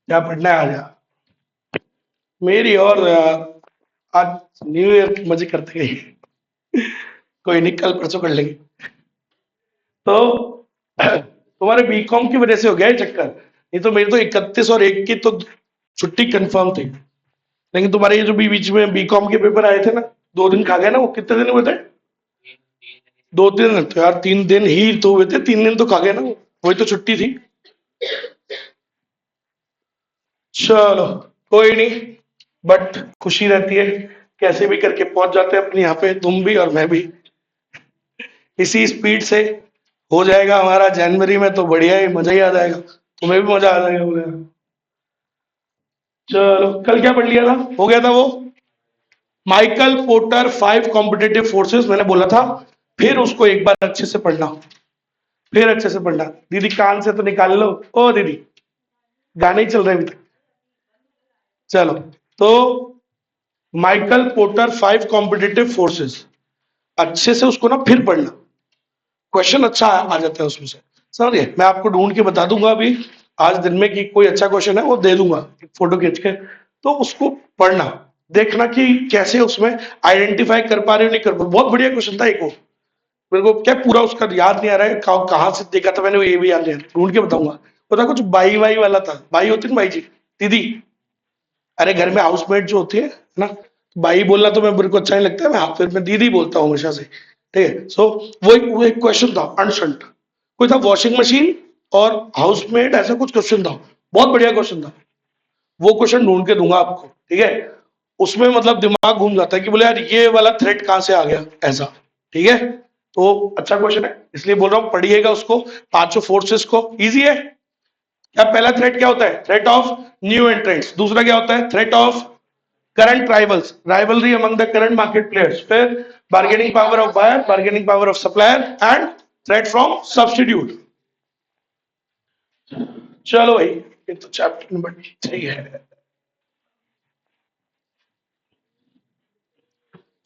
क्या पढ़ना है? आ जा मेरी और आज न्यू ईयर की मजे करते गए। कोई नहीं, कल परसों कर लेंगे। तो तुम्हारे बीकॉम की वजह से हो गया ये चक्कर, नहीं तो मेरी तो 31 और 1 की तो छुट्टी कंफर्म थी। लेकिन तुम्हारे ये जो बीच में बीकॉम के पेपर आए थे ना, 2 दिन खा गए ना, वो कितने दिन हुए थे? 2-3 दिन तो यार, 3 दिन ही तो हुए थे, 3 दिन तो खा गए ना वो। वही तो छुट्टी थी। चलो, कोई नहीं। बट खुशी रहती है, कैसे भी करके पहुंच जाते हैं अपने यहाँ पे, तुम भी और मैं भी। इसी स्पीड से हो जाएगा हमारा जनवरी में, तो बढ़िया ही, मजा ही आ जाएगा। तुम्हें भी मजा आ जाएगा बोले। चलो, कल क्या पढ़ लिया था? हो गया था वो माइकल पोर्टर 5 कॉम्पिटिटिव फोर्सेस, मैंने बोला था। फिर उसको एक बार अच्छे से पढ़ना, फिर अच्छे से पढ़ना। दीदी कान से तो निकाल लो। ओ दीदी, गाने ही चल रहे हैं अभी तक। चलो, तो माइकल पोर्टर 5 कॉम्पिटिटिव फोर्सेस, अच्छे से उसको ना फिर पढ़ना। क्वेश्चन अच्छा आ जाता है उसमें से, समझिए। मैं आपको ढूंढ के बता दूंगा अभी आज दिन में कि कोई अच्छा क्वेश्चन है, वो दे दूंगा फोटो खींच के। तो उसको पढ़ना, देखना कि कैसे उसमें आइडेंटिफाई कर पा रहे हो, नहीं कर पा रहे। बहुत बढ़िया क्वेश्चन था एक वो। मेरे को क्या पूरा उसका याद नहीं आ रहा है, कहाँ से देखा था मैंने, वो ये भी याद नहीं आ रहा, ढूंढ के बताऊंगा। वो था कुछ बाई वाई वाला था। बाई होती ना, बाई जी, दीदी। अरे घर में हाउसमेट जो होती है ना, बाई बोलना तो मैं, मेरे को अच्छा नहीं लगता है, मैं फिर मैं दीदी बोलता हूँ हमेशा से। ठीक है, सो वो एक क्वेश्चन था अनशंट। कोई था वॉशिंग मशीन और हाउसमेट, ऐसा कुछ क्वेश्चन था। बहुत बढ़िया क्वेश्चन था। वो क्वेश्चन ढूंढ के दूंगा आपको, ठीक है। उसमें मतलब दिमाग घूम जाता है कि बोले यार ये वाला थ्रेड कहाँ से आ गया, ऐसा। ठीक है, तो अच्छा क्वेश्चन है, इसलिए बोल रहा हूँ पढ़िएगा उसको। पांचों फोर्सेस को, इजी है। क्या पहला थ्रेट क्या होता है? Threat of new entrants. दूसरा क्या होता है? Threat of current rivals, rivalry among the current market players. फिर bargaining power of buyer, bargaining power of supplier, and threat from substitute. चलो भाई, ये तो चैप्टर नंबर 3 है।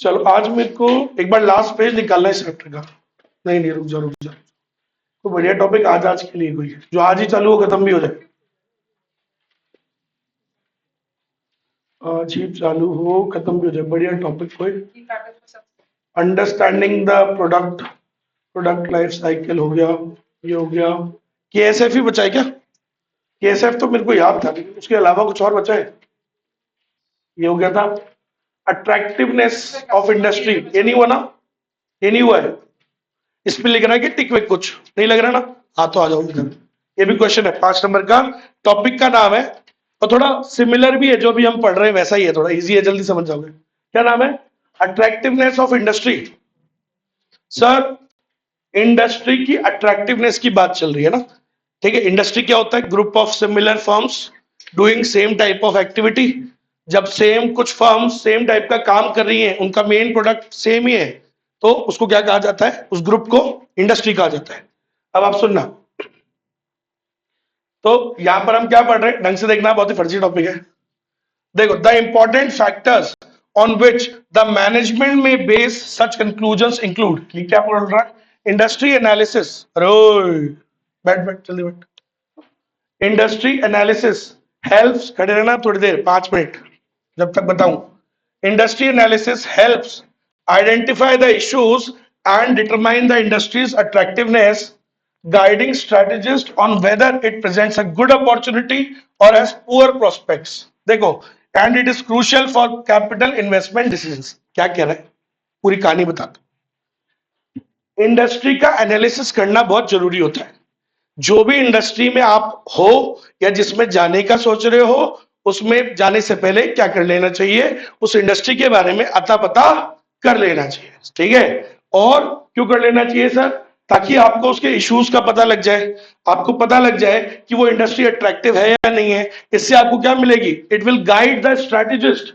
चलो, आज मेरे को एक बार लास्ट पेज निकालना है इस चैप्टर का। नहीं नहीं, रुक जाओ रुक जाओ। तो बढ़िया टॉपिक आज आज के लिए कोई जो आज ही चालू हो, खत्म भी हो जाए। आज ही चालू हो, खत्म भी हो जाए, बढ़िया टॉपिक कोई। Understanding the product, product life cycle हो गया। ये हो गया। केएसएफ ही बचा है क्या? केएसएफ तो मेरे को याद था, लेकिन उसके अलावा कुछ और बचा है? ये हो गया था। अट्रैक्टिवनेस ऑफ इंडस्ट्री, ये नहीं हुआ ना? ये नहीं हुआ है। इस पे लिख रहा है कि टिक विक, कुछ नहीं लग रहा ना? हाँ, तो आ जाओ इधर। ये भी क्वेश्चन है 5 नंबर का। टॉपिक का नाम है, और थोड़ा सिमिलर भी है, जो भी हम पढ़ रहे हैं वैसा ही है, थोड़ा इजी है, जल्दी समझ जाओगे। क्या नाम है? Attractiveness of industry. Sir, industry की अट्रैक्टिवनेस की बात चल रही है ना? ठीक है, इंडस्ट्री क्या होता है? Group of similar firms doing same type of activity. जब सेम कुछ फर्म्स सेम टाइप का काम कर रही हैं, उनका मेन प्रोडक्ट सेम ही है, तो उसको क्या कहा जाता है? उस ग्रुप को इंडस्ट्री कहा जाता है। अब आप सुनना, तो यहां पर हम क्या पढ़ रहे हैं, ढंग से देखना, बहुत ही फर्जी टॉपिक है। देखो, the important factors on which the management में बेस सच कंक्लूजन्स इंक्लूड। ये क्या बोल रहा है? Industry analysis. अरे बैठ बैठ, जल्दी बैठ। इंडस्ट्री एनालिसिस हेल्प्स, खड़े रहना थोड़ी देर, 5 मिनट, जब तक बताऊं। Industry analysis helps identify the issues and determine the industries attractiveness, guiding strategist on whether it presents a good opportunity or has poor prospects. देखो, and it is crucial for capital investment decisions. क्या कह रहा है, पूरी कहानी बताता। Industry का analysis करना बहुत जरूरी होता है। जो भी इंडस्ट्री में आप हो या जिसमें जाने का सोच रहे हो, उसमें जाने से पहले क्या कर लेना चाहिए? उस इंडस्ट्री के बारे में अता पता कर लेना चाहिए, ठीक है। और क्यों कर लेना चाहिए सर? ताकि आपको उसके इश्यूज का पता लग जाए, आपको पता लग जाए कि वो इंडस्ट्री अट्रैक्टिव है या नहीं है। इससे आपको क्या मिलेगी? It will guide the strategist.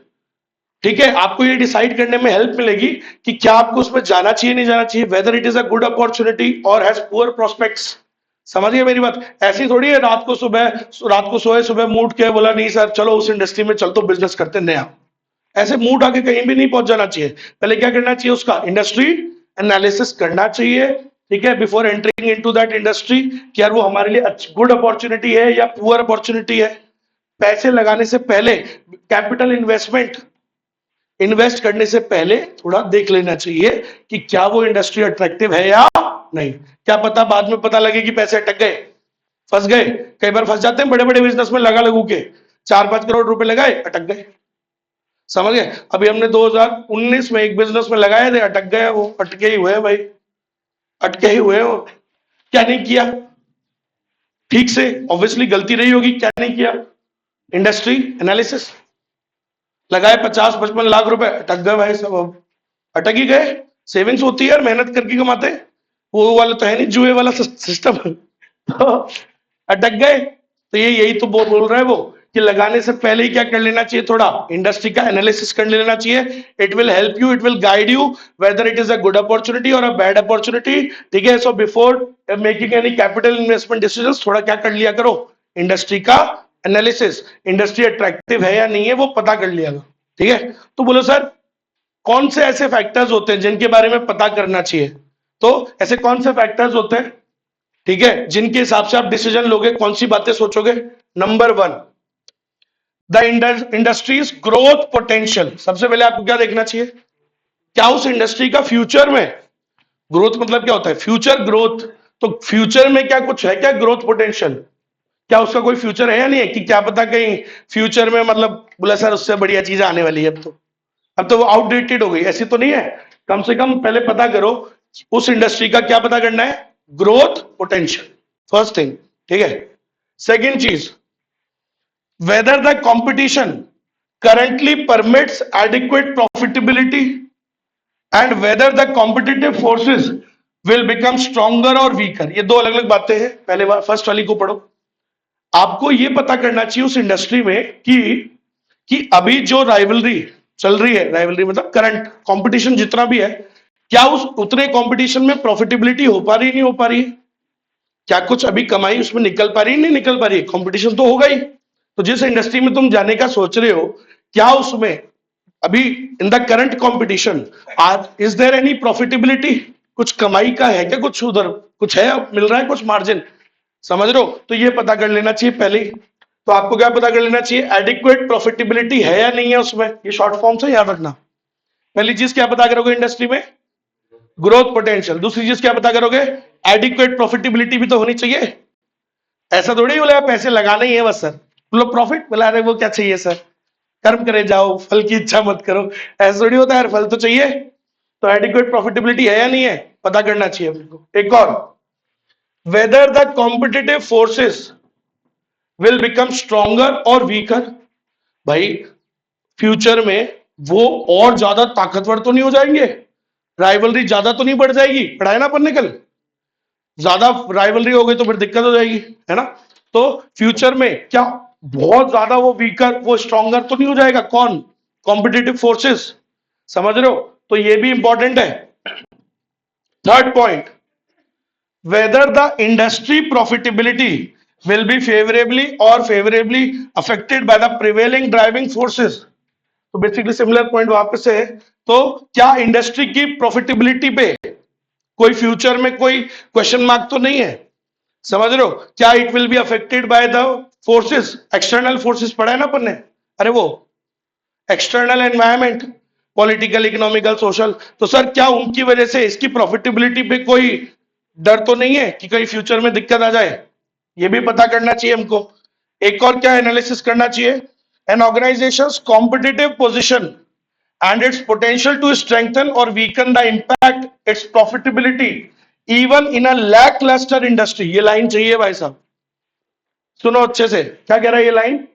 ठीक है, आपको ये डिसाइड करने में हेल्प मिलेगी कि क्या आपको उसमें जाना चाहिए, नहीं जाना चाहिए, whether it is a good opportunity और हैज पुअर प्रोस्पेक्ट्स। समझिए मेरी बात। ऐसी थोड़ी है रात को सोए, सुबह मूड के बोला नहीं सर चलो उस इंडस्ट्री में चल, तो बिजनेस करते नया। ऐसे मूड आके कहीं भी नहीं पहुंच जाना चाहिए। पहले क्या करना चाहिए? उसका इंडस्ट्री एनालिसिस करना चाहिए, ठीक है, before entering into that industry, कि यार वो हमारे लिए गुड अपॉर्चुनिटी है या पुअर अपॉर्चुनिटी है। पैसे लगाने से पहले, कैपिटल इन्वेस्ट करने से पहले थोड़ा देख लेना चाहिए कि क्या वो इंडस्ट्री अट्रैक्टिव है या नहीं। क्या पता बाद में पता लगे कि पैसे अटक गए, फंस गए। कई बार फंस जाते हैं बड़े बड़े बिजनेस में, लगा लगू के 4-5 करोड़ रुपए लगाए, अटक गए। समझ गए? अभी हमने 2019 में एक बिजनेस में लगाए थे, अटक गए, वो अटके ही हुए भाई, अटके ही हुए हो। क्या नहीं किया ठीक से? ऑब्वियसली गलती रही होगी, क्या नहीं किया? Industry analysis. लगाए 50-55 लाख रुपए, अटक गए भाई सब, अटक ही गए। सेविंग्स होती है यार, मेहनत करके कमाते, वो वाला तो है नहीं जुए वाला सिस्टम। तो अटक गए। तो ये यही तो बोल रहा है वो, कि लगाने से पहले ही क्या कर लेना चाहिए, थोड़ा इंडस्ट्री का एनालिसिस कर लेना चाहिए। It will help you, it will guide you whether it is a good opportunity और अ बैड अपॉर्चुनिटी। ठीक है? So before making any capital investment decisions, थोड़ा क्या कर लिया करो, इंडस्ट्री का एनालिसिस। इंडस्ट्री अट्रैक्टिव है या नहीं है वो पता कर लिया करो। ठीक है? तो बोलो सर कौन से ऐसे फैक्टर्स होते हैं जिनके बारे में पता करना चाहिए? तो ऐसे कौन से फैक्टर्स होते हैं, ठीक है, जिनके हिसाब से आप डिसीजन लोगे, कौन सी बातें सोचोगे? Number 1, the industries growth potential. सबसे पहले आपको क्या देखना चाहिए, क्या उस इंडस्ट्री का फ्यूचर में ग्रोथ, मतलब क्या होता है फ्यूचर ग्रोथ, तो फ्यूचर में क्या कुछ है क्या ग्रोथ पोटेंशियल? क्या उसका कोई फ्यूचर है या नहीं है? कि क्या पता कहीं फ्यूचर में मतलब बोला सर उससे बढ़िया चीज आने वाली है, अब तो वो आउटडेटेड हो गई, ऐसी तो नहीं है। कम से कम पहले पता करो उस इंडस्ट्री का क्या पता करना है, ग्रोथ पोटेंशियल, फर्स्ट थिंग। ठीक है? सेकेंड चीज, whether the competition currently permits adequate profitability and whether the competitive forces will become stronger or weaker। ये दो अलग अलग बातें हैं, पहले फर्स्ट वाली को पढ़ो। आपको ये पता करना चाहिए उस इंडस्ट्री में कि अभी जो राइवलरी चल रही है, राइवलरी मतलब करंट कंपटीशन जितना भी है, क्या उस उतने कंपटीशन में प्रॉफिटेबिलिटी हो पा रही नहीं हो पा रही है? क्या कुछ अभी कमाई उसमें निकल पा रही है नहीं निकल पा रही है? कंपटीशन तो होगा ही। तो जिस इंडस्ट्री में तुम जाने का सोच रहे हो, क्या उसमें अभी in the current competition is there any profitability? कुछ कमाई का है क्या, कुछ उधर कुछ है, मिल रहा है कुछ मार्जिन? समझ रहे हो? तो ये पता कर लेना चाहिए पहले ही। तो आपको क्या पता कर लेना चाहिए, एडिक्वेट प्रॉफिटेबिलिटी है या नहीं है उसमें। ये शॉर्ट फॉर्म से याद रखना। पहली चीज क्या पता करोगे इंडस्ट्री में, ग्रोथ पोटेंशियल। दूसरी चीज क्या पता करोगे, एडिक्वेट प्रॉफिटेबिलिटी भी तो होनी चाहिए। ऐसा थोड़ी बोला पैसे लगाने ही है बस सर, मतलब प्रॉफिट मिला रहे, वो क्या चाहिए सर, कर्म करे जाओ फल की इच्छा मत करो, ऐसा थोड़ी होता है यार, फल तो चाहिए। तो एडिक्वेट प्रॉफिटेबिलिटी है या नहीं है पता करना चाहिए हमको। एक और, whether the competitive forces will become stronger और वीकर। भाई फ्यूचर में वो और ज्यादा ताकतवर तो नहीं हो जाएंगे, राइवलरी ज्यादा तो नहीं बढ़ जाएगी, पढ़ाए ना अपन ने कल, ज्यादा राइवलरी हो गई तो फिर दिक्कत हो जाएगी, है ना? तो फ्यूचर में क्या बहुत ज्यादा वो वीकर वो स्ट्रॉन्गर तो नहीं हो जाएगा, कौन, कॉम्पिटिटिव फोर्सेस। समझ रहे हो? तो ये भी इंपॉर्टेंट है। Third point, whether the industry profitability will be favorably or favorably affected by the prevailing driving forces। तो बेसिकली सिमिलर पॉइंट वापस है। तो क्या इंडस्ट्री की प्रॉफिटेबिलिटी पे कोई फ्यूचर में कोई क्वेश्चन मार्क तो नहीं है? समझ रहे हो? क्या it will be affected by the forces, external forces पढ़ा है ना अपन ने, अरे वो external environment, political, economical, social. तो सर क्या उनकी वजह से इसकी प्रॉफिटेबिलिटी पे कोई डर तो नहीं है कि कहीं फ्यूचर में दिक्कत आ जाए? ये भी पता करना चाहिए हमको। एक और क्या एनालिसिस करना चाहिए, an organisations competitive position and its potential to strengthen or weaken the impact its profitability even in a lackluster industry। ये लाइन चाहिए भाई साहब, सुनो अच्छे से क्या कह रहा है ये लाइन।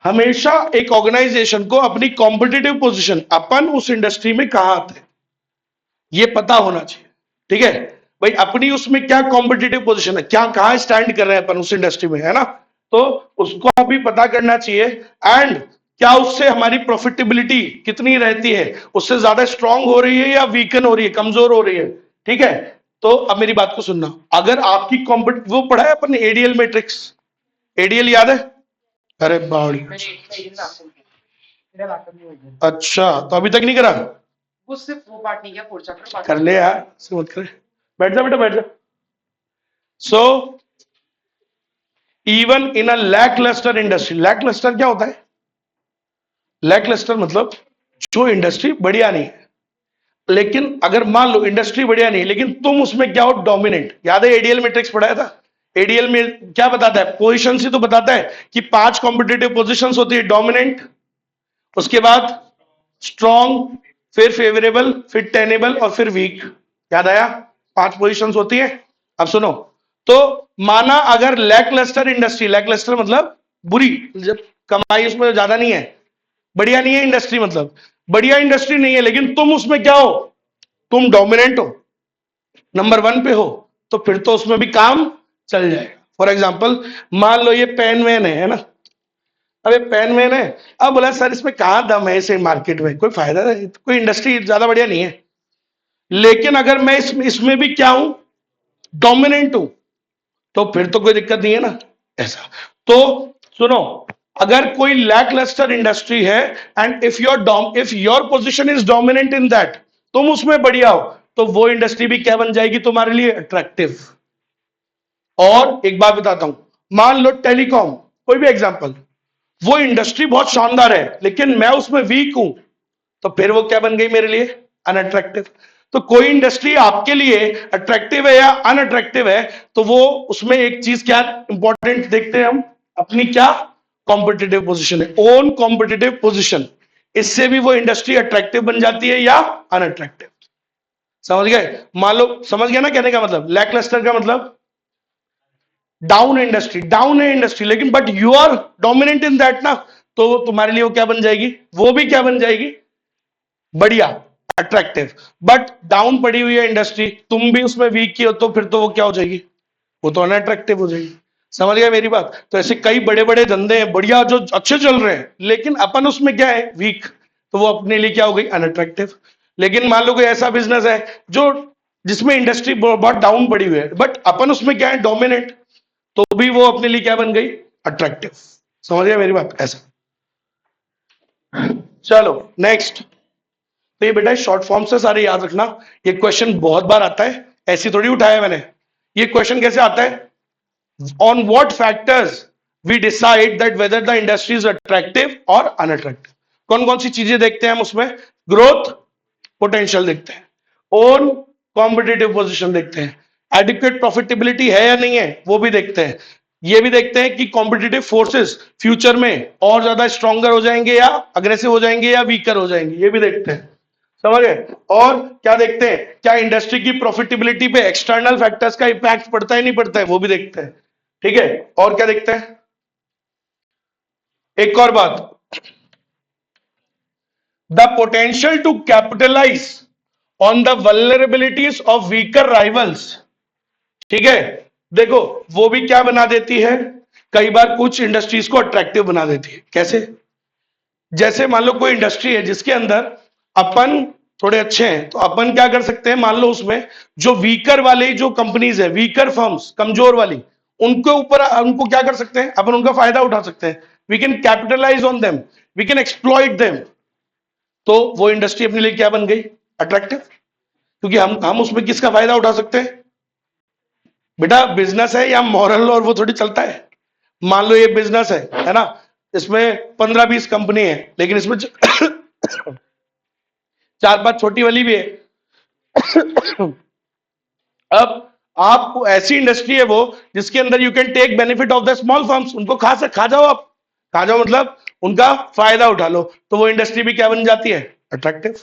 हमेशा एक ऑर्गेनाइजेशन को अपनी कॉम्पिटिटिव पोजीशन, अपन उस इंडस्ट्री में कहां आते हैं ये पता होना चाहिए। ठीक है भाई, अपनी उसमें क्या कॉम्पिटिटिव पोजीशन है, क्या कहां स्टैंड कर रहे हैं अपन उस इंडस्ट्री में, है ना? तो उसको अभी पता करना चाहिए। एंड क्या उससे हमारी प्रॉफिटेबिलिटी कितनी रहती है, उससे ज्यादा स्ट्रांग हो रही है या वीकन हो रही है, कमजोर हो रही है। ठीक है? तो अब मेरी बात को सुनना, अगर आपकी वो पढ़ा है अपन एडीएल मैट्रिक्स, एडीएल याद है? अरे बाड़ी, अच्छा तो अभी तक नहीं करा, वो सिर्फ वो पार्ट नहीं किया, पुढचा कर ले यार, से मत करे, बैठ जा बेटा बैठ जा। So even in a lacklustre industry. Lacklustre क्या होता है? लैकलस्टर मतलब जो इंडस्ट्री बढ़िया नहीं है, लेकिन अगर मान लो इंडस्ट्री बढ़िया नहीं लेकिन तुम उसमें क्या हो? डोमिनेंट। याद है एडीएल मैट्रिक्स पढ़ाया था? एडीएल में क्या बताता है? पोजीशन ही तो बताता है कि 5 कॉम्पिटिटिव पोजीशंस होती है। डोमिनेंट, उसके बाद स्ट्रॉन्ग, फिर फेवरेबल, फिर टेनेबल और फिर वीक। याद आया? 5 पोजीशंस होती है। अब सुनो, तो माना अगर लैकलस्टर इंडस्ट्री, लैकलस्टर मतलब बुरी, जब कमाई उसमें ज्यादा नहीं है, बढ़िया नहीं है इंडस्ट्री, मतलब बढ़िया इंडस्ट्री नहीं है लेकिन तुम उसमें क्या हो? तुम डोमिनेंट हो, नंबर 1 पे हो, तो फिर तो उसमें भी काम चल जाएगा। फॉर एग्जाम्पल मान लो ये पेन वैन है ना? अब ये पेन वैन है, अब बोला सर इसमें कहां दम है इसे मार्केट में, कोई फायदा नहीं, कोई इंडस्ट्री ज्यादा बढ़िया नहीं है। लेकिन अगर मैं इसमें भी क्या हूं? डोमिनेंट हूं, तो फिर तो कोई दिक्कत नहीं है ना। ऐसा तो सुनो, अगर कोई लैकलस्टर इंडस्ट्री है and if your position is dominant in that, तुम उसमें बढ़िया हो, तो वो इंडस्ट्री भी क्या बन जाएगी तुम्हारे लिए? अट्रैक्टिव। और एक बात बताता हूं, मान लो टेलीकॉम, कोई भी एग्जांपल, वो इंडस्ट्री बहुत शानदार है लेकिन मैं उसमें वीक हूं, तो फिर वो क्या बन गई मेरे लिए? अनअट्रैक्टिव। तो कोई इंडस्ट्री आपके लिए अट्रैक्टिव है या अनअट्रैक्टिव है, तो वो उसमें एक चीज क्या इंपॉर्टेंट देखते हैं हम, अपनी क्या कॉम्पिटिटिव पोजीशन है, ओन कॉम्पिटिटिव पोजीशन। इससे भी वो इंडस्ट्री अट्रैक्टिव बन जाती है या अनअट्रैक्टिव। समझ गए? मान लो, समझ गया ना कहने का मतलब? लैकलस्टर का मतलब डाउन इंडस्ट्री, डाउन है इंडस्ट्री लेकिन but you are dominant in that ना, तो तुम्हारे लिए वो क्या बन जाएगी? वो भी क्या बन जाएगी? बढ़िया, अट्रैक्टिव। बट डाउन पड़ी हुई है इंडस्ट्री, तुम भी उसमें वीक की हो, तो फिर तो वो क्या हो जाएगी? वो तो अनअट्रैक्टिव हो जाएगी। समझ गया मेरी बात? तो ऐसे कई बड़े बड़े धंधे हैं बढ़िया जो अच्छे चल रहे हैं, लेकिन अपन उसमें क्या है? वीक, तो वो अपने लिए क्या हो गई? अनअट्रैक्टिव। लेकिन मान लो कोई ऐसा बिजनेस है जो जिसमें इंडस्ट्री बहुत डाउन पड़ी हुई है बट अपन उसमें क्या है? डोमिनेंट, तो भी वो अपने लिए क्या बन गई? अट्रैक्टिव। समझ गया मेरी बात? ऐसा। चलो नेक्स्ट। तो ये बेटा शॉर्ट फॉर्म से सारे याद रखना, ये क्वेश्चन बहुत बार आता है, ऐसी थोड़ी उठाया मैंने। ये क्वेश्चन कैसे आता है? On what factors we decide that whether the industry is attractive और अनअट्रैक्टिव। कौन कौन सी चीजें देखते हैं हम उसमें? ग्रोथ पोटेंशियल देखते हैं, ओन कॉम्पिटिटिव पोजीशन देखते हैं, एडिक्वेट प्रॉफिटेबिलिटी है या नहीं है वो भी देखते हैं, ये भी देखते हैं कि कॉम्पिटिटिव फोर्सेस फ्यूचर में और ज्यादा स्ट्रॉन्गर हो जाएंगे या अग्रेसिव हो जाएंगे या वीकर हो जाएंगे, ये भी देखते हैं। समझ गए? और क्या देखते हैं? क्या इंडस्ट्री की प्रॉफिटेबिलिटी पे एक्सटर्नल फैक्टर्स का इंपैक्ट पड़ता है नहीं पड़ता है, वो भी देखते हैं। ठीक है? और क्या देखते हैं? एक और बात, the potential to capitalise on the vulnerabilities of weaker rivals. ठीक है? देखो, वो भी क्या बना देती है? कई बार कुछ इंडस्ट्रीज को अट्रैक्टिव बना देती है। कैसे? जैसे मान लो कोई इंडस्ट्री है जिसके अंदर अपन थोड़े अच्छे हैं, तो अपन क्या कर सकते हैं? मान लो उसमें जो वीकर वाली जो कंपनीज है, वीकर फर्म्स, कमजोर वाली, उनके ऊपर उनको क्या कर सकते हैं? अपन उनका फायदा उठा सकते हैं। We can capitalise on them, we can exploit them. तो वो इंडस्ट्री अपने लिए क्या बन गई? अट्रैक्टिव। क्योंकि हम उसमें किसका फायदा उठा सकते हैं? बेटा बिजनेस है या मॉरल और वो थोड़ी चलता है। मान लो ये बिजनेस है ना? इसमें 15-20 कंपनी है लेकिन इसमें 4-5 छोटी वाली भी है। अब आप ऐसी इंडस्ट्री है वो जिसके अंदर you can take benefit of the small firms, उनको खा जाओ आप, खा जाओ मतलब उनका फायदा उठा लो, तो वो इंडस्ट्री भी क्या बन जाती है? अट्रैक्टिव।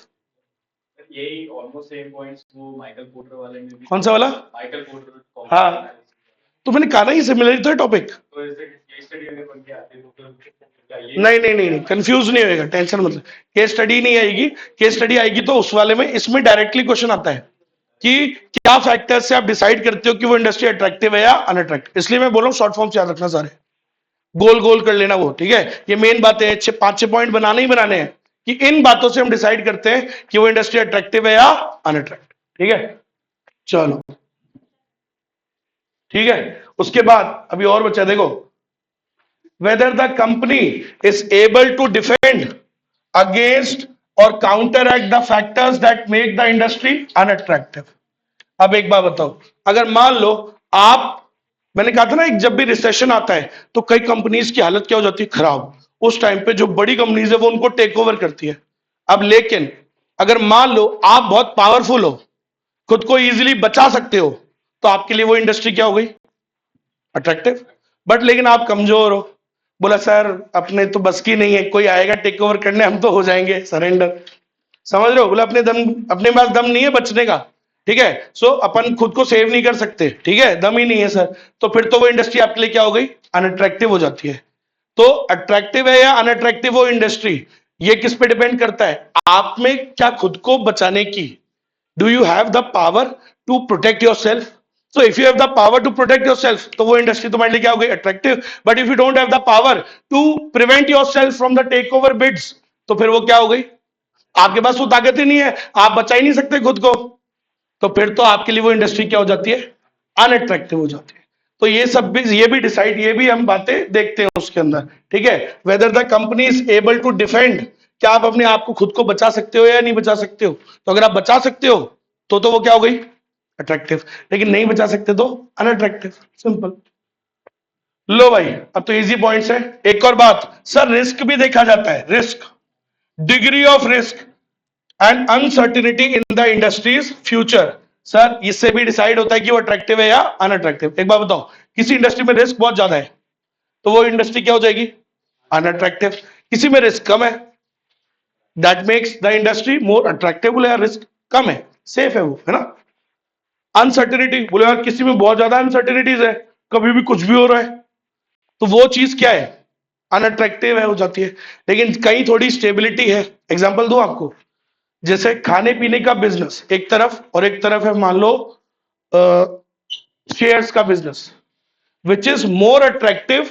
यही ऑलमोस्ट सेम पॉइंट्स वो माइकल पोर्टर वाले में भी। कौन सा वाला? Michael porter. हाँ, तो मैंने कहा ना ये सिमिलर तो है टॉपिक। तो ऐसे केस स्टडी अगर बन के आते तो फिर नहीं, कंफ्यूज नहीं होएगा, टेंशन मतलब केस स्टडी नहीं आएगी। केस स्टडी आएगी तो उस वाले में, इसमें डायरेक्टली क्वेश्चन आता है कि क्या फैक्टर से आप डिसाइड करते हो कि वो इंडस्ट्री अट्रैक्टिव है या अनअट्रैक्टिव। इसलिए मैं बोल रहा हूँ शॉर्ट फॉर्म याद रखना सारे, गोल गोल कर लेना वो। ठीक है? ये मेन बातें हैं, 5-6 पॉइंट बनाने ही बनाने हैं कि इन बातों से हम डिसाइड करते हैं कि वो इंडस्ट्री अट्रैक्टिव है या अनअट्रैक्टिव। ठीक है? चलो ठीक है। उसके बाद अभी और बच्चा देखो, whether the company is able to defend against or counteract the factors that make the industry unattractive। अब एक बात बताओ, अगर मान लो आप मैंने कहा था ना, एक जब भी रिसेशन आता है तो कई कंपनीज की हालत क्या हो जाती है, खराब। उस टाइम पे जो बड़ी कंपनीज है वो उनको टेक ओवर करती है। अब लेकिन अगर मान लो आप बहुत पावरफुल हो, खुद को इजीली बचा सकते हो, तो आपके लिए वो इंडस्ट्री क्या हो गई, अट्रैक्टिव। बट लेकिन आप कमजोर हो, बोला सर अपने तो बस की नहीं है, कोई आएगा टेक ओवर करने, हम तो हो जाएंगे सरेंडर। समझ रहे हो, बोला अपने पास दम नहीं है बचने का, ठीक है। सो अपन खुद को सेव नहीं कर सकते, ठीक है, दम ही नहीं है सर। तो फिर तो वो इंडस्ट्री आपके लिए क्या हो गई, अनअट्रैक्टिव हो जाती है। तो अट्रैक्टिव है या अनअट्रैक्टिव वो इंडस्ट्री, ये किस पे डिपेंड करता है, आप में क्या खुद को बचाने की, do you have the power to protect yourself. So if you have the power to protect yourself, तो वो इंडस्ट्री तुम्हारे लिए क्या हो गई, attractive. But if you don't have the power to prevent yourself from the takeover bids, तो फिर वो क्या हो गई, आपके पास वो ताकत ही नहीं है, आप बचा ही नहीं सकते खुद को, तो फिर तो आपके लिए वो इंडस्ट्री क्या हो जाती है, अनअट्रैक्टिव हो जाती है। तो ये सब भी, ये भी डिसाइड, ये भी हम बातें देखते हैं उसके अंदर, ठीक है। Whether the company is able to defend, क्या आप अपने आप को खुद को बचा सकते हो या नहीं बचा सकते हो। तो अगर आप बचा सकते हो तो वो क्या हो गई, अट्रैक्टिव। लेकिन नहीं बचा सकते तो अनअट्रैक्टिव, सिंपल। लो भाई, अब तो इजी पॉइंट्स है। एक और बात सर, रिस्क भी देखा जाता है, risk, degree of risk and uncertainty in the industries future. Sir इससे भी डिसाइड होता है कि वो अट्रैक्टिव है या अनअट्रैक्टिव। एक बात बताओ, किसी इंडस्ट्री में रिस्क बहुत ज्यादा है तो वो इंडस्ट्री क्या हो जाएगी, अनअट्रैक्टिव। किसी में रिस्क कम है, that makes the industry more attractive. बोले यार रिस्क कम है, सेफ है वो, है ना। अनसर्टिनिटी, बोले यार किसी में बहुत ज्यादा अनसर्टिनिटीज है, कभी भी कुछ भी हो रहा है, तो वो चीज क्या है, अनअट्रैक्टिव है, हो जाती है। लेकिन कहीं थोड़ी स्टेबिलिटी है। एग्जांपल दूं आपको, जैसे खाने पीने का बिजनेस एक तरफ, और एक तरफ है मान लो शेयर्स का business, which is more attractive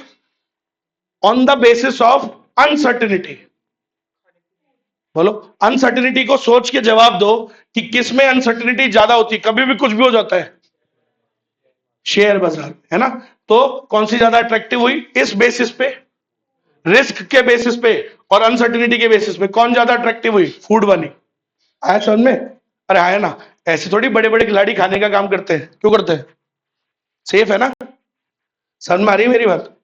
on the basis of uncertainty. बोलो, अनसर्टिनिटी को सोच के जवाब दो कि किस में अनसर्टिनिटी ज्यादा होती है, कभी भी कुछ भी हो जाता है, शेयर बाजार, है ना। तो कौन सी ज्यादा अट्रैक्टिव हुई, इस बेसिस पे, रिस्क के बेसिस पे और अनसर्टिनिटी के बेसिस पे कौन ज्यादा अट्रैक्टिव हुई, फूड वाली। आया समझ में, अरे आया ना। ऐसे थोड़ी बड़े बड़े खिलाड़ी खाने का काम करते हैं, क्यों करते हैं, सेफ है ना। समझ में आ रही है मेरी बात।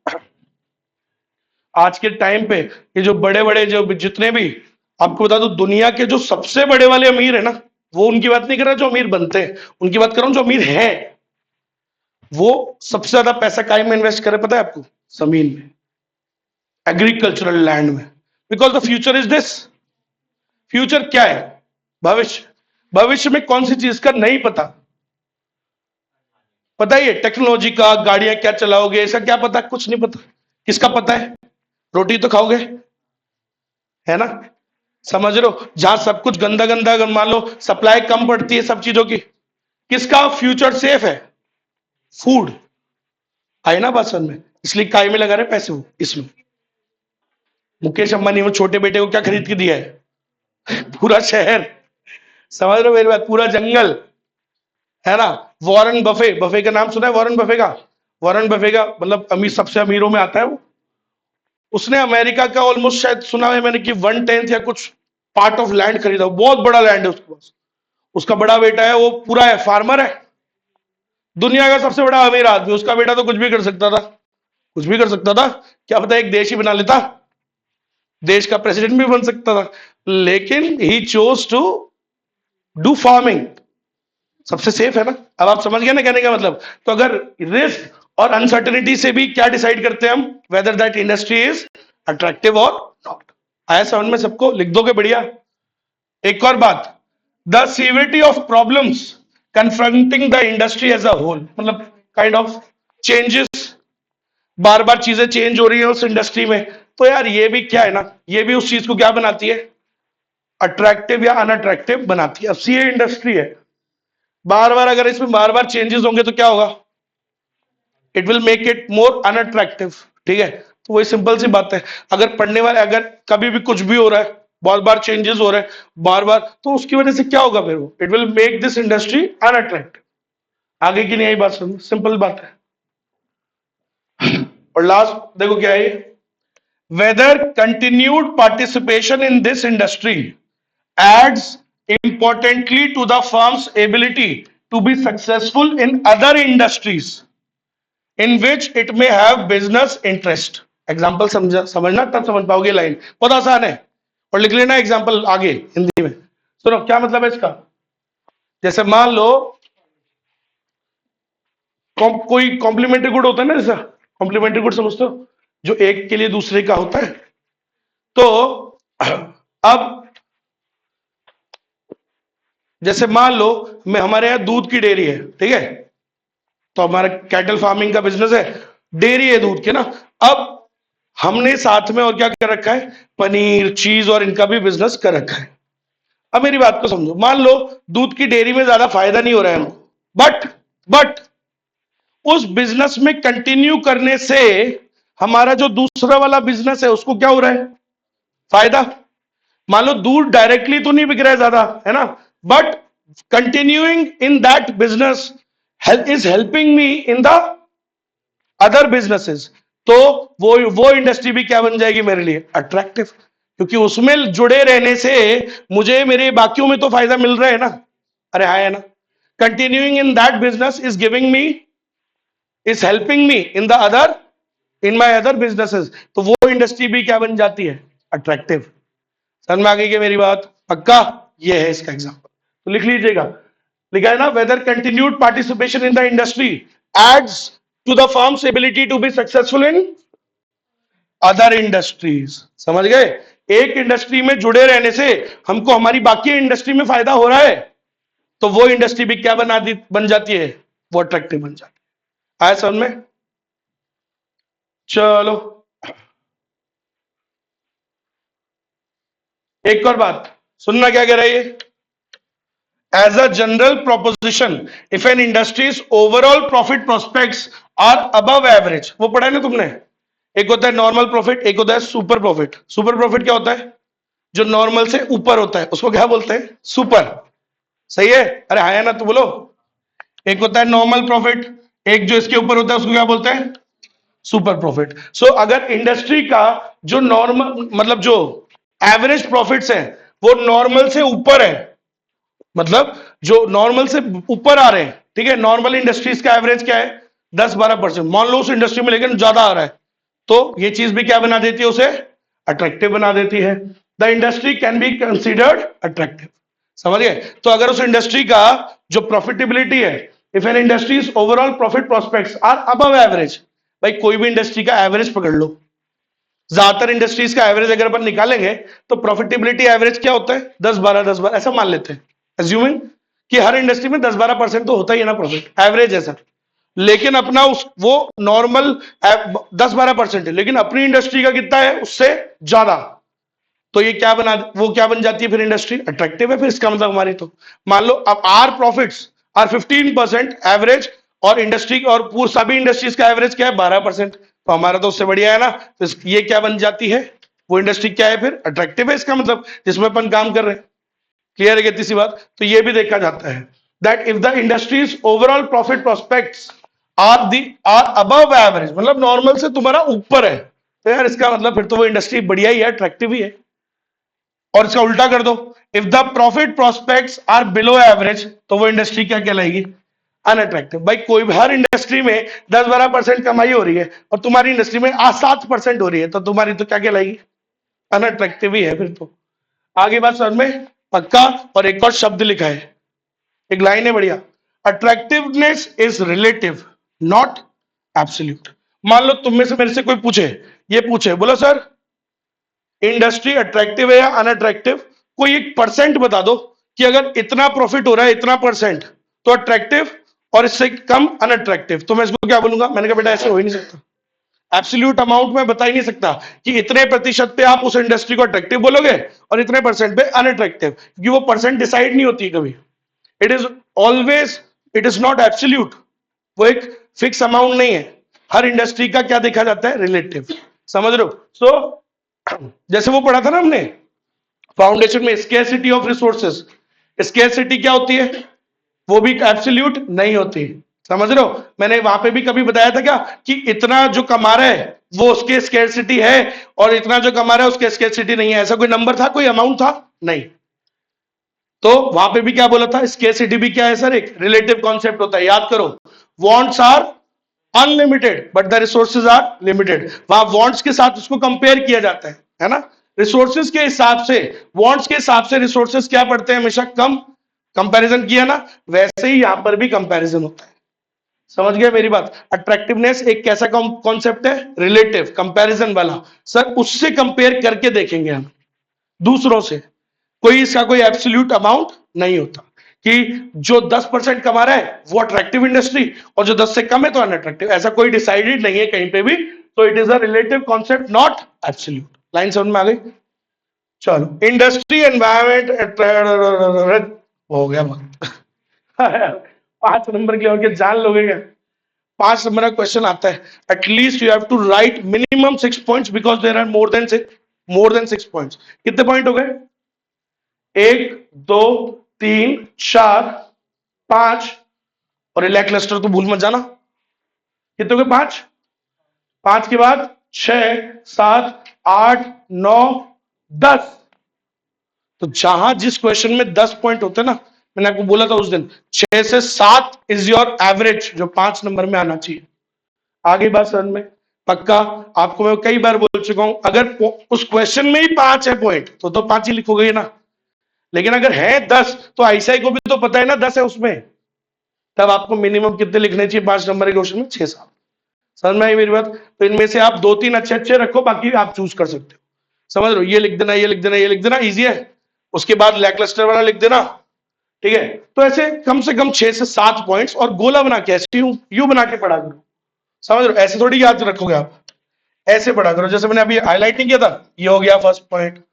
आज के टाइम पे ये जो बड़े बड़े, जो जितने भी, आपको बता दो दुनिया के जो सबसे बड़े वाले अमीर है ना, वो उनकी बात नहीं कर रहा जो अमीर बनते हैं, उनकी बात कर रहा हूं जो अमीर है। वो सबसे ज्यादा पैसा काय में इन्वेस्ट करे पता है आपको, जमीन में, एग्रीकल्चरल लैंड में। Because the future is this. Future क्या है, भविष्य। भविष्य में कौन सी चीज का नहीं पता, पता ही है, टेक्नोलॉजी का, गाड़ियां क्या चलाओगे, इसका क्या पता, कुछ नहीं पता। किसका पता है, रोटी तो खाओगे, है ना। समझ रहे हो, जहां सब कुछ गंदा गंदा, अगर मान लो सप्लाई कम पड़ती है सब चीजों की, किसका फ्यूचर सेफ है, फूड। आए ना बात समझ में, इसलिए काय में लगा रहे पैसे वो इसमें। मुकेश अंबानी वो छोटे बेटे को क्या खरीद के दिया है, पूरा शहर। समझ रहे हो मेरी बात, पूरा जंगल, है ना। वॉरेन बफे, बफे का नाम सुना है, वॉरेन बफे का। वॉरेन बफे का मतलब अमीर, सबसे अमीरों में आता है वो। उसने अमेरिका का ऑलमोस्ट, शायद सुना है मैंने कि 1/10 या कुछ पार्ट ऑफ लैंड खरीदा, बहुत बड़ा लैंड है उसके पास। उसका बड़ा बेटा है, वो पूरा है, फार्मर है, दुनिया का सबसे बड़ा अमीर आदमी। उसका बेटा तो कुछ भी कर सकता था, कुछ भी कर सकता था, क्या पता एक देश ही बना लेता, देश का प्रेसिडेंट भी बन सकता था। लेकिन he chose to do farming, सबसे सेफ है ना। अब आप समझ गए ना कहने का मतलब। तो अगर रिस्क और अनसर्टेनिटी से भी क्या डिसाइड करते हैं हम, whether that industry is attractive और नॉट। आया समझ में सबको, लिख दोगे बढ़िया। एक और बात, the severity of problems confronting the industry as a whole, मतलब काइंड ऑफ चेंजेस, बार बार चीजें चेंज हो रही है उस इंडस्ट्री में, तो यार ये भी क्या है ना, ये भी उस चीज को क्या बनाती है, अट्रैक्टिव या अनअट्रैक्टिव बनाती है। अब सी इंडस्ट्री है, बार बार अगर इसमें बार बार चेंजेस होंगे तो क्या होगा, it will make it more unattractive, ठीक है। तो वही सिंपल सी बात है, अगर पढ़ने वाले, अगर कभी भी कुछ भी हो रहा है, बहुत बार चेंजेस हो रहे हैं बार बार, तो उसकी वजह से क्या होगा फिर, वो it will make this industry unattractive. आगे की नहीं आई बात, समझ, सिंपल बात है। और लास्ट देखो क्या है, whether continued participation in this industry adds importantly to the firm's ability to be successful in other industries. In which it may have business interest. Example समझना तब समझ पाओगे लाइन, बहुत आसान है। और लिख लेना एग्जाम्पल आगे हिंदी में। सुनो क्या मतलब है इसका। जैसे मान लो कोई कॉम्प्लीमेंट्री गुड होता है ना, जैसा कॉम्प्लीमेंट्री गुड समझते हो, जो एक के लिए दूसरे का होता है। तो अब जैसे मान लो मैं, हमारे यहाँ दूध की डेयरी है, ठीक है, तो हमारा कैटल फार्मिंग का बिजनेस है, डेयरी है दूध के ना। अब हमने साथ में और क्या कर रखा है, पनीर चीज और इनका भी बिजनेस कर रखा है। अब मेरी बात को समझो, मान लो दूध की डेयरी में ज्यादा फायदा नहीं हो रहा है हमको, बट उस बिजनेस में कंटिन्यू करने से हमारा जो दूसरा वाला बिजनेस है उसको क्या हो रहा है, फायदा। मान लो दूध डायरेक्टली तो नहीं बिक रहा है ज्यादा, है ना, but continuing in that business is helping me in the other businesses. तो वो इंडस्ट्री भी क्या बन जाएगी मेरे लिए, अट्रैक्टिव, क्योंकि उसमें जुड़े रहने से मुझे मेरे बाकियों में तो फायदा मिल रहा है ना। अरे हाँ है ना, continuing in that business is giving me, is helping me in the other, in my other businesses. तो वो इंडस्ट्री भी क्या बन जाती है, अट्रैक्टिव। समझ में आ गई क्या मेरी बात, पक्का। ये है इसका एग्जांपल, तो लिख लीजिएगा। लिखा है ना, whether continued participation in the industry adds to the firm's ability to be successful in other industries. समझ गए, एक इंडस्ट्री में जुड़े रहने से हमको हमारी बाकी इंडस्ट्री में फायदा हो रहा है, तो वो इंडस्ट्री भी क्या बन जाती है, वो अट्रैक्टिव बन जाती है। आया समझ में। चलो एक और बात सुनना, क्या कह रहा है ये। As a general proposition, if an industry's overall profit prospects are above average, वो पढ़ा है ना तुमने, एक होता है नॉर्मल प्रॉफिट, एक होता है सुपर प्रॉफिट। सुपर प्रॉफिट क्या होता है, जो नॉर्मल से ऊपर होता है उसको क्या बोलते हैं, सुपर। सही है, अरे हाँ ना, तो बोलो। एक होता है नॉर्मल प्रॉफिट, एक जो इसके ऊपर होता है उसको क्या बोलते हैं, सुपर प्रॉफिट। सो अगर इंडस्ट्री का जो नॉर्मल मतलब जो एवरेज प्रॉफिट्स है वो नॉर्मल से ऊपर है, मतलब जो नॉर्मल से ऊपर आ रहे हैं, ठीक है, नॉर्मल इंडस्ट्रीज का एवरेज क्या है, 10-12%, मान लो उस इंडस्ट्री में लेकिन ज्यादा आ रहा है, तो ये चीज भी क्या बना देती है, उसे अट्रैक्टिव बना देती है। The industry can be considered attractive. समझ गए, तो अगर उस इंडस्ट्री का जो प्रॉफिटेबिलिटी है, if an industry's overall profit prospects are above average, भाई कोई भी इंडस्ट्री का एवरेज पकड़ लो, ज्यादातर इंडस्ट्रीज का एवरेज अगर अपन निकालेंगे तो प्रॉफिटेबिलिटी एवरेज क्या होता है, 10-12 ऐसा मान लेते हैं, एज्यूमिंग कि हर इंडस्ट्री में 10-12% तो होता ही है ना प्रॉफिट, एवरेज है सर। लेकिन अपना उस वो नॉर्मल 10-12% है, लेकिन अपनी इंडस्ट्री का कितना है, उससे ज्यादा, तो ये क्या वो क्या बन जाती है फिर, इंडस्ट्री अट्रैक्टिव है। फिर इसका मतलब हमारी, तो मान लो अब आर प्रॉफिट्स आर 15% एवरेज, और इंडस्ट्री और पूरी सभी इंडस्ट्रीज का एवरेज क्या है, 12%, तो हमारा तो उससे बढ़िया है ना। तो ये क्या बन जाती है, वो इंडस्ट्री क्या है फिर, अट्रैक्टिव है, इसका मतलब जिसमें अपन काम कर रहे हैं। क्लियर है कितनी सी बात। तो ये भी देखा जाता है that if the industry's overall profit prospects are above average, मतलब नॉर्मल से तुम्हारा ऊपर है, तो यार इसका मतलब फिर तो वो इंडस्ट्री बढ़िया ही है, अट्रैक्टिव ही है। और इसका उल्टा कर दो, if the profit prospects are below average, तो वो इंडस्ट्री क्या कहलाएगी, अनअट्रैक्टिव। भाई कोई भी, हर इंडस्ट्री में 10-12% कमाई हो रही है और तुम्हारी इंडस्ट्री में 7% हो रही है, तो तुम्हारी तो क्या कहलाएगी, अनअट्रैक्टिव ही है फिर तो। आगे बात समझ में, पक्का। और एक और शब्द लिखा है, एक लाइन है बढ़िया, attractiveness is relative not absolute. मान लो तुम में से मेरे से कोई पूछे, ये पूछे, बोलो सर इंडस्ट्री अट्रैक्टिव है या अनअट्रैक्टिव, कोई एक परसेंट बता दो कि अगर इतना प्रॉफिट हो रहा है इतना परसेंट तो अट्रैक्टिव और इससे कम अनअट्रैक्टिव, तो मैं इसको क्या बोलूंगा, मैंने कहा बेटा ऐसे हो ही नहीं सकता, एब्सोल्यूट अमाउंट में बता ही नहीं सकता कि इतने प्रतिशत पे आप उस इंडस्ट्री को अट्रैक्टिव बोलोगे और इतने परसेंट पे अनअट्रैक्टिव, क्योंकि वो परसेंट डिसाइड नहीं होती कभी, it is always, it is not absolute, वो एक फिक्स अमाउंट नहीं है। हर इंडस्ट्री का क्या देखा जाता है, रिलेटिव। समझ रहे हो। सो जैसे वो पढ़ा था ना हमने फाउंडेशन में, स्केर्सिटी ऑफ रिसोर्सेज, स्केर्सिटी क्या होती है, वो भी एब्सोल्यूट नहीं होती। समझ रहे हो, मैंने वहां पे भी कभी बताया था क्या कि इतना जो कमा रहा है वो उसके स्केर्सिटी है और इतना जो कमा रहा है उसके स्केर्सिटी नहीं है, ऐसा कोई नंबर था, कोई अमाउंट था नहीं। तो वहां पे भी क्या बोला था, स्केर्सिटी भी क्या है सर, एक रिलेटिव कॉन्सेप्ट होता है, याद करो। Wants are unlimited, but the resources are limited. वहां वांट्स के साथ उसको कंपेयर किया जाता है ना। रिसोर्सेज के हिसाब से, वांट्स के हिसाब से रिसोर्सेज क्या पड़ते हैं, हमेशा कम। कंपैरिजन किया ना, वैसे ही यहां पर भी कंपैरिजन होता है। समझ गए मेरी बात। अट्रैक्टिवनेस एक कैसा कॉन्सेप्ट है, रिलेटिव, कंपैरिजन वाला। सर उससे कंपेयर करके देखेंगे हम दूसरों से, कोई इसका कोई एब्सोल्यूट अमाउंट नहीं होता कि जो 10% कमा रहा है वो अट्रैक्टिव इंडस्ट्री, और जो 10 से कम है तो अनअट्रैक्टिव। ऐसा कोई डिसाइडेड नहीं है कहीं पे भी। तो it is a relative concept, not absolute. Line समझ में आ गई। चलो, इंडस्ट्री एनवायरमेंट हो गया वक्त। 5 नंबर के और के जान लोगे क्या। 5 नंबर का क्वेश्चन आता है, at least you have to write minimum 6 points because there are more than 6 points. कितने पॉइंट हो गए, 1 2 3 4 5, और इलेक्ट क्लस्टर तो भूल मत जाना। कितने हो गए, 5। 5 के बाद 6 7 8 9 10। तो जहां जिस क्वेश्चन में 10 पॉइंट होते हैं ना, मैंने आपको बोला था उस दिन 6 से 7 इज योर एवरेज जो 5 नंबर में आना चाहिए। आगे बात समझ में, पक्का। आपको मैं कई बार बोल चुका हूं, अगर उस क्वेश्चन में ही 5 है पॉइंट तो 5 ही लिखोगे ना। लेकिन अगर है 10 तो आईसीआई को भी तो पता है ना 10 है उसमें, तब आपको मिनिमम कितने लिखने चाहिए 5 नंबर के क्वेश्चन में, 6 7। समझ में आई मेरी बात। तो इनमें से आप 2 3 अच्छे अच्छे रखो, बाकी आप चूज कर सकते हो। समझ लो, ये लिख देना, ये लिख देना, ये लिख देना, इजी है। उसके बाद लैकलस्टर वाला लिख देना, ठीक है। तो ऐसे कम से कम 6 से 7 पॉइंट्स, और गोला बना के ऐसे यू बना के पढ़ा करो। समझ लो, ऐसे थोड़ी याद रखोगे आप, ऐसे पढ़ा करो। जैसे मैंने अभी हाईलाइट नहीं किया था, ये हो गया फर्स्ट पॉइंट,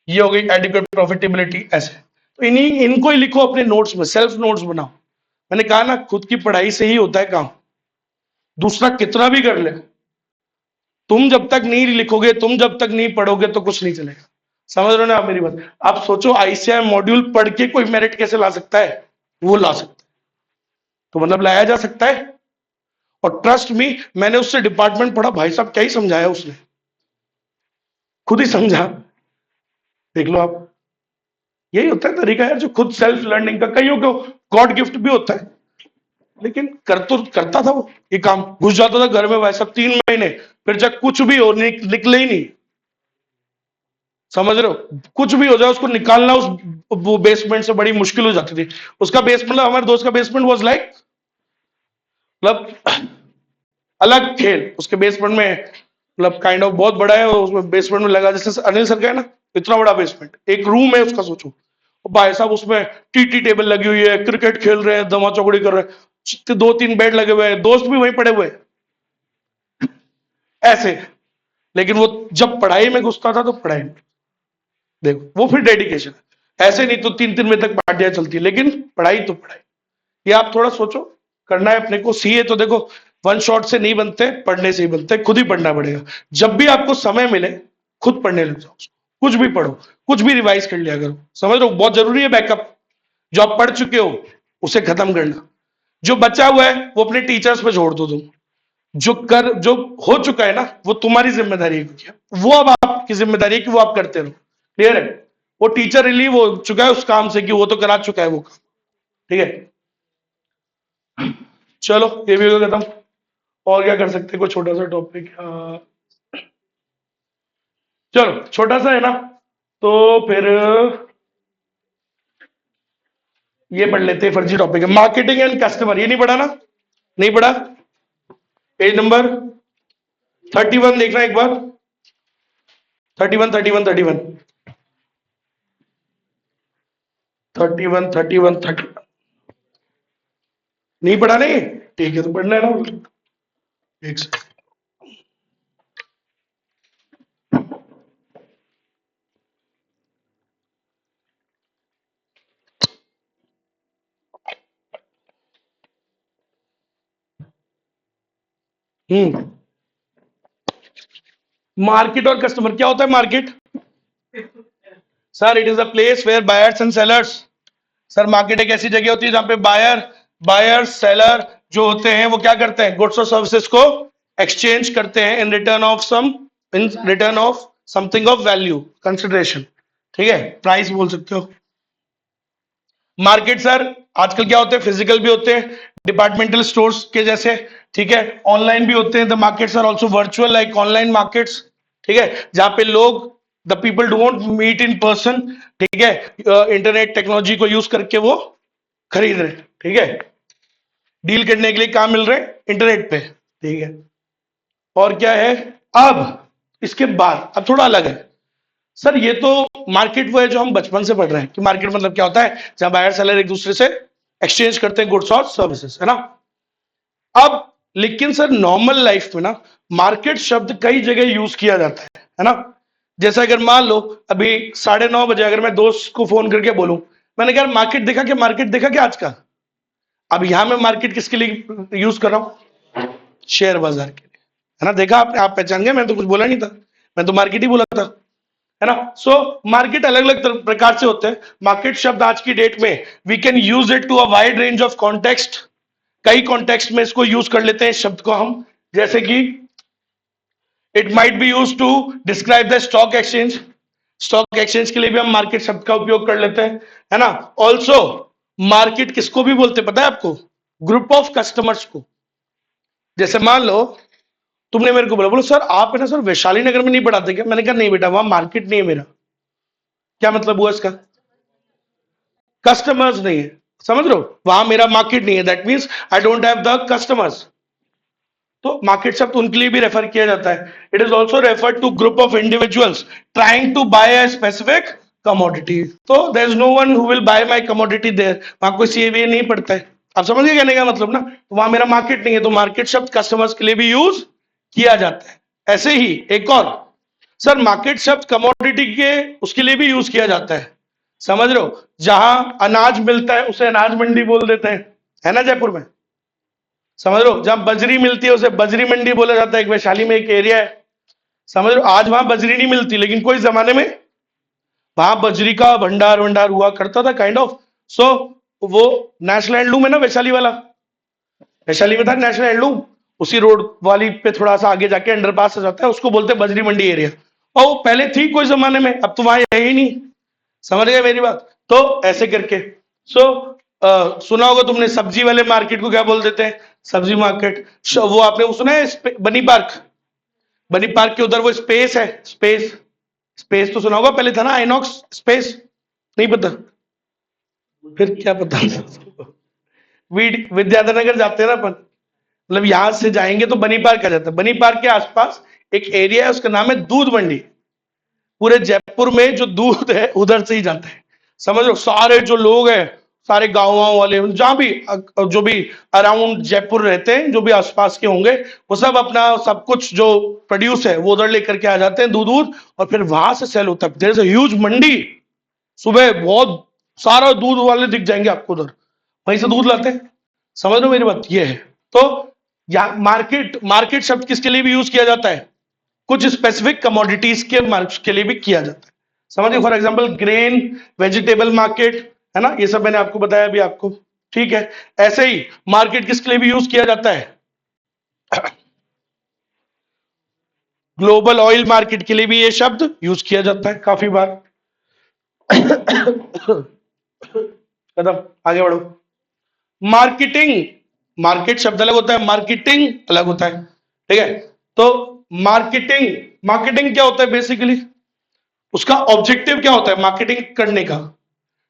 ये हो गई एडिक्वेट प्रॉफिटेबिलिटी, ऐसे। तो इनको ही लिखो अपने नोट्स में, सेल्फ नोट्स बनाओ। मैंने कहा ना, खुद की पढ़ाई से ही होता है काम, दूसरा कितना भी कर ले। तुम जब तक नहीं लिखोगे, तुम जब तक नहीं पढ़ोगे तो कुछ नहीं चलेगा। समझ रहे हो ना आप मेरी बात। आप सोचो, आईसीआई मॉड्यूल पढ़ के कोई मेरिट कैसे ला सकता है, वो ला सकता है। तो मतलब लाया जा सकता है। और ट्रस्ट मी, मैंने उससे डिपार्टमेंट पढ़ा, भाई साहब क्या ही समझाया उसने, खुद ही समझा। देख लो आप, यही होता है तरीका यार, जो खुद सेल्फ लर्निंग का। कईयों को गॉड गिफ्ट भी होता है, लेकिन करता था वो ये काम। घुस जाता था घर में भाई साहब 3 महीने, फिर जब कुछ भी हो निकले ही नहीं। समझ रहे हो, कुछ भी हो जाए उसको निकालना उस वो बेसमेंट से बड़ी मुश्किल हो जाती थी। उसका बेसमेंट, मतलब हमारे दोस्त का बेसमेंट वाज लाइक, मतलब अलग खेल। उसके बेसमेंट में मतलब काइंड ऑफ बहुत बड़ा है, उसमें बेसमेंट में लगा जैसे अनिल सर का है ना, इतना बड़ा बेसमेंट, एक रूम है उसका, सोचो। और भाई साहब उसमें टीटी टेबल लगी हुई है, क्रिकेट खेल रहे हैं, दमा चौकड़ी कर रहे हैं, 2 3 बेड लगे हुए हैं, दोस्त भी वहीं पड़े हुए हैं, ऐसे। लेकिन वो जब पढ़ाई में घुसता था तो पढ़ाई में देखो, वो फिर डेडिकेशन। ऐसे नहीं तो 3 3 बजे तक पार्टियां चलती, लेकिन पढ़ाई तो पढ़ाई। ये आप थोड़ा सोचो, करना है अपने को। सीए तो देखो वन शॉट से नहीं बनते, पढ़ने से ही बनते, खुद ही पढ़ना पड़ेगा। जब भी आपको समय मिले खुद पढ़ने लग जाओ, कुछ भी पढ़ो, कुछ भी रिवाइज कर लिया करो। समझ लो, बहुत जरूरी है बैकअप। जो आप पढ़ चुके हो उसे खत्म करना, जो बचा हुआ है वो अपने टीचर्स पे छोड़ दो। तुम जो हो चुका है ना, वो तुम्हारी जिम्मेदारी है, वो अब आपकी जिम्मेदारी है कि वो आप करते रहो। क्लियर है। वो टीचर रिलीव हो चुका है उस काम से, कि वो तो करा चुका है वो काम, ठीक है। चलो, ये भी हो गया खत्म। और क्या कर सकते हैं, कोई छोटा सा टॉपिक। चलो, छोटा सा है ना, तो फिर ये पढ़ लेते हैं। फर्जी टॉपिक है, मार्केटिंग एंड कस्टमर। ये नहीं पढ़ा ना, नहीं पढ़ा। पेज नंबर 31 देखना एक बार, 31 31 31 31 31 30। नहीं पढ़ा, नहीं ठीक है, तो पढ़ना है ना। एक सेकंड। मार्केट और कस्टमर क्या होता है। Market sir, it is a place where buyers and sellers. Sir, market एक ऐसी जगह होती है जहां पे बायर सेलर जो होते हैं वो क्या करते हैं, गुड्स और सर्विसेज को एक्सचेंज करते हैं in return of something of value, consideration, ठीक है, प्राइस बोल सकते हो। मार्केट सर आजकल क्या होते हैं, फिजिकल भी होते हैं, डिपार्टमेंटल स्टोर्स के जैसे, ठीक है, ऑनलाइन भी होते हैं, the markets are also virtual like online markets, ठीक है, जहां पे लोग the people don't meet in person, ठीक है, इंटरनेट टेक्नोलॉजी को यूज करके वो खरीद रहे, ठीक है, डील करने के लिए कहां मिल रहे हैं, इंटरनेट पे, ठीक है। और क्या है अब इसके बाद, अब थोड़ा अलग है सर, ये तो मार्केट वो है जो हम बचपन से पढ़ रहे हैं कि मार्केट मतलब क्या होता है, जहां बायर सेलर एक दूसरे से एक्सचेंज करते हैं गुड्स और सर्विसेज, है ना। अब लेकिन सर नॉर्मल लाइफ में ना मार्केट शब्द कई जगह यूज किया जाता है ना। जैसे अगर मान लो अभी 9:30 बजे अगर मैं दोस्त को फोन करके बोलूं, मैंने कहा मार्केट देखा क्या, मार्केट देखा क्या आज का, अब यहां मैं मार्केट किसके लिए यूज कर रहा हूं, शेयर बाजार के लिए, है ना। देखा आपने, आप पहचान गए, मैं तो कुछ बोला नहीं था, मैं तो मार्केट ही बोला था, है ना। सो मार्केट अलग अलग प्रकार से होते हैं। मार्केट शब्द आज की डेट में we can use it to a wide range of context, कई कॉन्टेक्स्ट में इसको यूज कर लेते हैं इस शब्द को हम, जैसे कि it might be use to describe the stock exchange, stock exchange के लिए भी हम मार्केट शब्द का उपयोग कर लेते हैं, है ना। ऑल्सो मार्केट किसको भी बोलते हैं पता है आपको, ग्रुप ऑफ कस्टमर्स को। जैसे मान लो तुमने मेरे को बोला, बोलो सर आप है ना सर वैशाली नगर में नहीं पढ़ाते क्या, मैंने कहा नहीं बेटा वहां मार्केट नहीं है मेरा, क्या मतलब हुआ इसका, कस्टमर्स नहीं है, समझ रहे हो, वहां मेरा मार्केट नहीं है, that means I don't have the customers. तो मार्केट शब्द उनके लिए भी रेफर किया जाता है। It is also refer to group of individuals trying to buy a specific commodity, तो there is no one who will buy my commodity there, वहां कोई सीएवीए नहीं पड़ता है, आप समझ गए कहने का मतलब ना, तो वहां मेरा मार्केट नहीं है, तो मार्केट शब्द कस्टमर्स के लिए भी यूज किया जाता है। ऐसे ही एक और सर मार्केट शब्द कमोडिटी के उसके लिए भी यूज किया जाता है, समझ रहे हो, जहां अनाज मिलता है उसे अनाज मंडी बोल देते हैं, है ना जयपुर में, समझ रहे हो, जहां बजरी मिलती है उसे बजरी मंडी बोला जाता है, एक वैशाली में एक एरिया है, समझ रहे हो। आज वहां बजरी नहीं मिलती, लेकिन कोई जमाने में वहां बजरी का भंडार भंडार हुआ करता था काइंड ऑफ। सो वो नेशनल हैंडलूम है ना वैशाली वाला, वैशाली में था नेशनल हैंडलूम, उसी रोड वाली पे थोड़ा सा आगे जाके अंडरपास से जाता है, उसको बोलते हैं बजरी मंडी एरिया, और वो पहले थी कोई जमाने में, अब तो वहां है ही नहीं, समझ गए मेरी बात। तो ऐसे करके सुना होगा तुमने सब्जी वाले मार्केट को क्या बोल देते हैं, सब्जी मार्केट। वो आपने वो सुना है बनी पार्क, बनी पार्क के उधर वो स्पेस है, स्पेस, स्पेस तो सुना होगा, पहले था ना आइनॉक्स स्पेस, नहीं पता, फिर क्या पता विद्याधर नगर जाते हैं ना अपन, मतलब यहां से जाएंगे तो बनी पार्क आ जाता है, बनी पार्क के आसपास एक एरिया है उसका नाम है दूध मंडी, पूरे जयपुर में जो दूध है उधर से ही जाता है, समझ लो। सारे जो लोग हैं, सारे गाँव वाले जहां भी जो भी अराउंड जयपुर रहते हैं, जो भी आसपास के होंगे, वो सब अपना सब कुछ जो प्रोड्यूस है वो उधर लेकर के आ जाते हैं दूध, और फिर वहां से सेल होता है। देयर इज अ ह्यूज मंडी, सुबह बहुत सारा दूध वाले दिख जाएंगे आपको उधर, वहीं से दूध लाते हैं, समझ लो मेरी बात ये है। तो या मार्केट, मार्केट शब्द किसके लिए भी यूज किया जाता है, कुछ स्पेसिफिक कमोडिटीज के लिए भी किया जाता है, समझिए। For example grain, vegetable market, है ना, ये सब मैंने आपको बताया अभी आपको, ठीक है। ऐसे ही मार्केट किसके लिए भी यूज किया जाता है, ग्लोबल ऑयल मार्केट के लिए भी ये शब्द यूज किया जाता है काफी बार। कदम आगे बढ़ो। मार्केटिंग, मार्केट शब्द अलग होता है, मार्केटिंग अलग होता है, ठीक है। तो मार्केटिंग, मार्केटिंग क्या होता है बेसिकली, उसका ऑब्जेक्टिव क्या होता है मार्केटिंग करने का,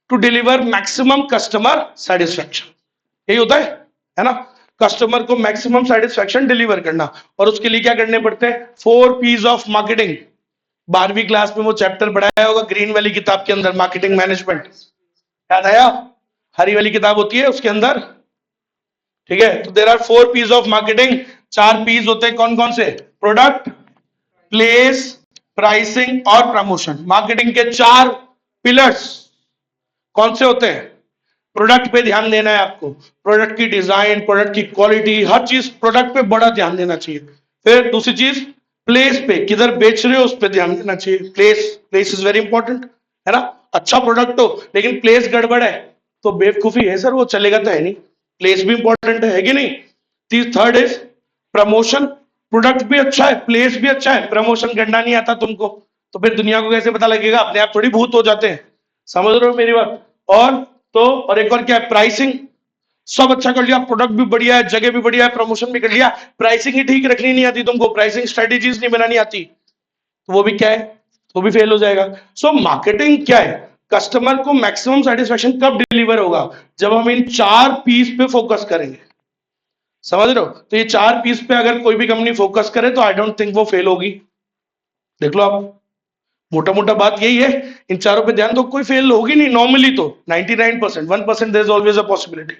to deliver maximum customer satisfaction, यही होता है ना, कस्टमर को मैक्सिमम सेटिस्फैक्शन डिलीवर करना। और उसके लिए क्या करने पड़ते हैं, 4 P's ऑफ मार्केटिंग, 12वीं क्लास में वो चैप्टर पढ़ाया होगा ग्रीन वाली किताब के अंदर, मार्केटिंग मैनेजमेंट, याद आया, हरी वाली किताब होती है उसके अंदर, ठीक है। तो there are 4 P's of marketing, 4 P's होते हैं कौन कौन से, प्रोडक्ट, प्लेस, प्राइसिंग और प्रमोशन। मार्केटिंग के 4 पिलर्स कौन से होते हैं, प्रोडक्ट पे ध्यान देना है आपको, प्रोडक्ट की डिजाइन, प्रोडक्ट की क्वालिटी, हर चीज प्रोडक्ट पे बड़ा ध्यान देना चाहिए। फिर दूसरी चीज प्लेस पे, किधर बेच रहे हो उस पे ध्यान देना चाहिए, place, place is very important, है ना। अच्छा प्रोडक्ट हो लेकिन प्लेस गड़बड़ है तो बेवकूफी है सर, वो चलेगा तो है नहीं, प्लेस भी इंपॉर्टेंट है कि नहीं। थर्ड इज प्रमोशन, प्रोडक्ट भी अच्छा है, प्लेस भी अच्छा है, प्रमोशन करना नहीं आता तुमको, तो फिर दुनिया को कैसे पता लगेगा, अपने आप थोड़ी भूत हो जाते हैं, समझ रहे हो मेरी बात। और तो और एक और क्या है, प्राइसिंग, सब अच्छा कर लिया, प्रोडक्ट भी बढ़िया है, जगह भी बढ़िया है, प्रमोशन भी कर लिया, प्राइसिंग ही ठीक रखनी नहीं आती तुमको, प्राइसिंग स्ट्रेटेजीज नहीं बनानी आती, तो वो भी क्या है, वो भी फेल हो जाएगा। सो मार्केटिंग क्या है, कस्टमर को मैक्सिमम सेटिस्फेक्शन कब डिलीवर होगा, जब हम इन 4 पीस पे फोकस करेंगे। समझ रहे हो, तो ये 4 पीस पे अगर कोई भी कंपनी फोकस करे तो आई डोंट थिंक वो फेल होगी। देख लो आप, मोटा मोटा बात यही है, इन चारों पे ध्यान दो, कोई फेल होगी नहीं नॉर्मली, तो 99%, 1% there is always a possibility.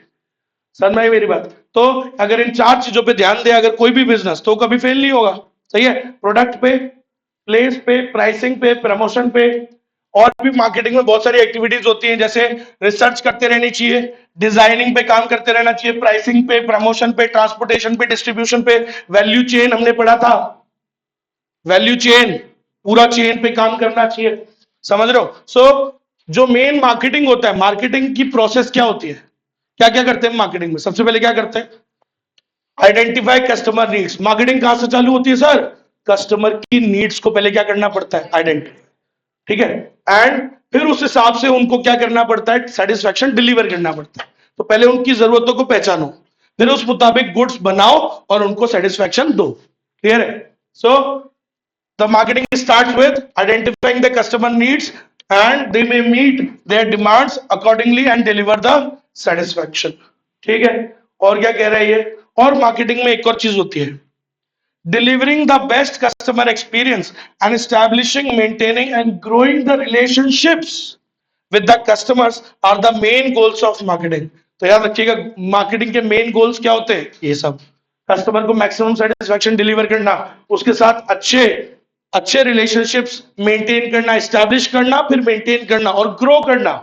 समझ में आई मेरी बात, तो अगर इन 4 चीजों पे ध्यान दे अगर कोई भी बिजनेस, तो कभी फेल नहीं होगा। सही है, प्रोडक्ट पे, प्लेस पे, प्राइसिंग पे, प्रमोशन पे, और भी मार्केटिंग में बहुत सारी एक्टिविटीज होती हैं, जैसे रिसर्च करते रहनी चाहिए, डिजाइनिंग पे काम करते रहना चाहिए, प्राइसिंग पे, प्रमोशन पे, ट्रांसपोर्टेशन पे, डिस्ट्रीब्यूशन पे, वैल्यू चेन हमने पढ़ा था, वैल्यू चेन, पूरा चेन पे काम करना चाहिए। समझ रहे हो, सो जो मेन मार्केटिंग होता है, मार्केटिंग की प्रोसेस क्या होती है, क्या क्या करते हैं मार्केटिंग में, सबसे पहले क्या करते हैं, आइडेंटिफाई कस्टमर नीड्स। मार्केटिंग कहां से चालू होती है सर, कस्टमर की नीड्स को पहले क्या करना पड़ता है, आइडेंटिफाई, ठीक है, एंड फिर उस हिसाब से उनको क्या करना पड़ता है, सेटिस्फैक्शन डिलीवर करना पड़ता है। तो पहले उनकी जरूरतों को पहचानो, फिर उस मुताबिक गुड्स बनाओ और उनको सेटिस्फैक्शन दो। क्लियर है, so the marketing starts with identifying the customer needs and they may meet their demands accordingly and deliver the satisfaction. ठीक है, और क्या कह रहा है ये, और मार्केटिंग में एक और चीज होती है, delivering the best customer experience and establishing, maintaining and growing the relationships with the customers are the main goals of marketing। तो याद रखिएगा, मार्केटिंग के मेन गोल्स क्या होते हैं, ये सब, कस्टमर को मैक्सिमम सेटिस्फैक्शन डिलीवर करना, उसके साथ अच्छे अच्छे रिलेशनशिप्स मेंटेन करना, एस्टैब्लिश करना, फिर मेंटेन करना और ग्रो करना।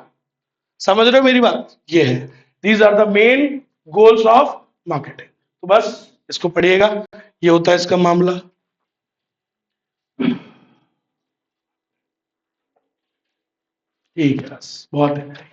समझ रहे हो मेरी बात, ये है, these are the main goals of marketing. तो बस इसको पढ़िएगा, ये होता है इसका मामला। ठीक है, बस बहुत है।